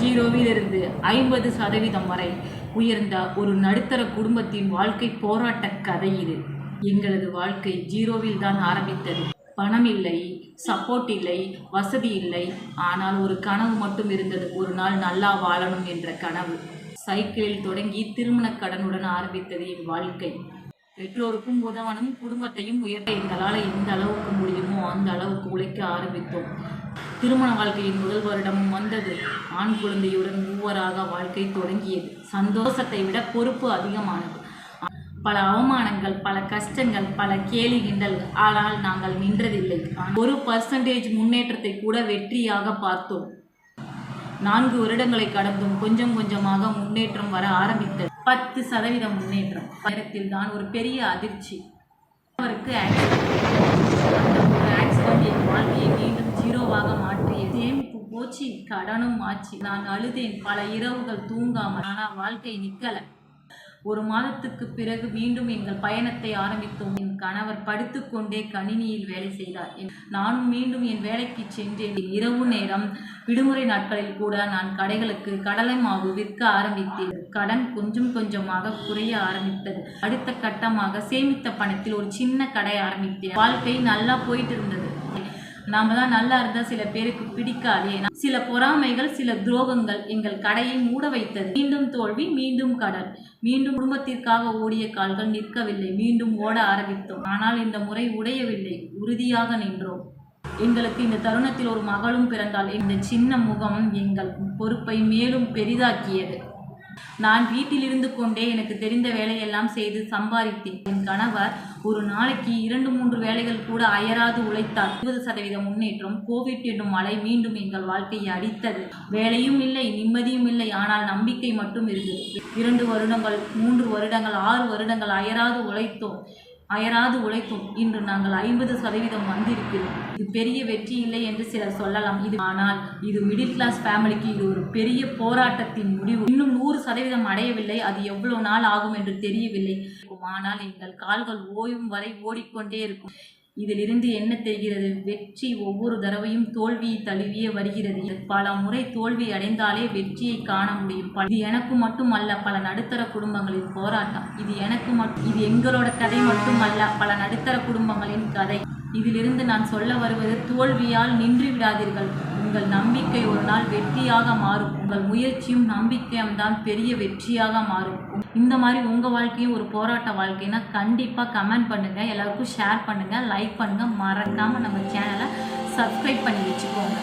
ஜீரோவிலிருந்து 50% வரை உயர்ந்த ஒரு நடுத்தர குடும்பத்தின் வாழ்க்கை போராட்ட கதை இது. எங்களது வாழ்க்கை ஜீரோவில் தான் ஆரம்பித்தது. பணம் இல்லை, சப்போர்ட் இல்லை, வசதி இல்லை. ஆனால் ஒரு கனவு மட்டும் இருந்தது, ஒரு நாள் நல்லா வாழணும் என்ற கனவு. சைக்கிளில் தொடங்கி திருமண கடனுடன் ஆரம்பித்தது என் வாழ்க்கை. பெற்றோருக்கும் உதவணும், குடும்பத்தையும் உயர்த்த எங்களால் எந்த அளவுக்கு முடியுமோ அந்த அளவுக்கு உழைக்க ஆரம்பித்தோம். திருமண வாழ்க்கையின் முதல் வருடமும் வந்தது. ஆண் குழந்தையுடன் மூவராக வாழ்க்கை தொடங்கியது. சந்தோஷத்தை விட பொறுப்பு அதிகமானது. பல அவமானங்கள், பல கஷ்டங்கள், பல கேலி கிண்டல். ஆனால் நாங்கள் நின்றதில்லை. 1% முன்னேற்றத்தை கூட வெற்றியாக பார்த்தோம். 4 வருடங்களை கடந்தும் கொஞ்சம் கொஞ்சமாக முன்னேற்றம் வர ஆரம்பித்தது. 10% முன்னேற்றம். நேரத்தில் தான் ஒரு பெரிய அதிர்ச்சி. அவருக்கு ஆக்சிடென்ட் என் வாழ்க்கையை மீண்டும் ஜீரோவாக மாற்றியது. சேமிப்பு போச்சு, கடனும் ஆச்சு. நான் அழுதேன், பல இரவுகள் தூங்காமல். ஆனால் வாழ்க்கை நிற்கல. 1 மாதத்துக்கு பிறகு மீண்டும் எங்கள் பயணத்தை ஆரம்பித்தோம். என் கணவர் படுத்துக்கொண்டே கணினியில் வேலை செய்தார். நானும் மீண்டும் என் வேலைக்கு சென்றேன். இரவு நேரம், விடுமுறை நாட்களில் கூட நான் கடைகளுக்கு கடலை மாவு விற்க ஆரம்பித்தேன். கடன் கொஞ்சம் கொஞ்சமாக குறைய ஆரம்பித்தது. அடுத்த கட்டமாக சேமித்த பணத்தில் ஒரு சின்ன கடை ஆரம்பித்தேன். வாழ்க்கை நல்லா போயிட்டு இருந்தது. நாம தான் நல்லா இருந்தால் சில பேருக்கு பிடிக்காதே. சில பொறாமைகள், சில துரோகங்கள் எங்கள் கடையை மூட வைத்தது. மீண்டும் தோல்வி, மீண்டும் கடன். மீண்டும் குடும்பத்திற்காக ஓடிய கால்கள் நிற்கவில்லை. மீண்டும் ஓட ஆரம்பித்தோம். ஆனால் இந்த முறை உடையவில்லை. உறுதியாக நின்றோம். எங்களுக்கு இந்த தருணத்தில் ஒரு மகளும் பிறந்தால். இந்த சின்ன முகம் எங்கள் பொறுப்பை மேலும் பெரிதாக்கியது. நான் வீட்டில் இருந்து கொண்டே எனக்கு தெரிந்த வேலையெல்லாம் செய்து சம்பாதித்தேன். என் கணவர் ஒரு நாளைக்கு 2-3 வேலைகள் கூட அயராது உழைத்தார். 20% முன்னேற்றம். கோவிட் என்னும் மழை மீண்டும் எங்கள் வாழ்க்கையை அடித்தது. வேலையும் இல்லை, நிம்மதியும் இல்லை. ஆனால் நம்பிக்கை மட்டும் இருந்தது. 2 வருடங்கள், 3 வருடங்கள், 6 வருடங்கள் அயராது உழைத்தோம். இன்று நாங்கள் 50% வந்திருக்கிறோம். இது பெரிய வெற்றி இல்லை என்று சிலர் சொல்லலாம். ஆனால் இது மிடில் கிளாஸ் ஃபேமிலிக்கு இது ஒரு பெரிய போராட்டத்தின் முடிவு. இன்னும் 100% அடையவில்லை. அது எவ்வளவு நாள் ஆகும் என்று தெரியவில்லை. ஆனால் எங்கள் கால்கள் ஓயும் வரை ஓடிக்கொண்டே இருக்கும். இதிலிருந்து என்ன தெரிகிறது? வெற்றி ஒவ்வொரு தடவையும் தோல்வியை தழுவியே வருகிறது. பல முறை தோல்வி அடைந்தாலே வெற்றியை காண முடியும். இது எனக்கு மட்டும் அல்ல, பல நடுத்தர குடும்பங்களின் போராட்டம். இது எங்களோட கதை மட்டும் அல்ல, பல நடுத்தர குடும்பங்களின் கதை. இதிலிருந்து நான் சொல்ல வருவது, தோல்வியால் நின்று விடாதீர்கள். உங்கள் நம்பிக்கை ஒரு நாள் வெற்றியாக மாறும். உங்கள் முயற்சியும் நம்பிக்கையும் தான் பெரிய வெற்றியாக மாறும். இந்த மாதிரி உங்கள் வாழ்க்கையும் ஒரு போராட்ட வாழ்க்கைன்னா கண்டிப்பாக கமெண்ட் பண்ணுங்கள், எல்லாருக்கும் ஷேர் பண்ணுங்கள், லைக் பண்ணுங்கள். மறக்காமல் நம்ம சேனலை சப்ஸ்கிரைப் பண்ணி வச்சுக்கோங்க.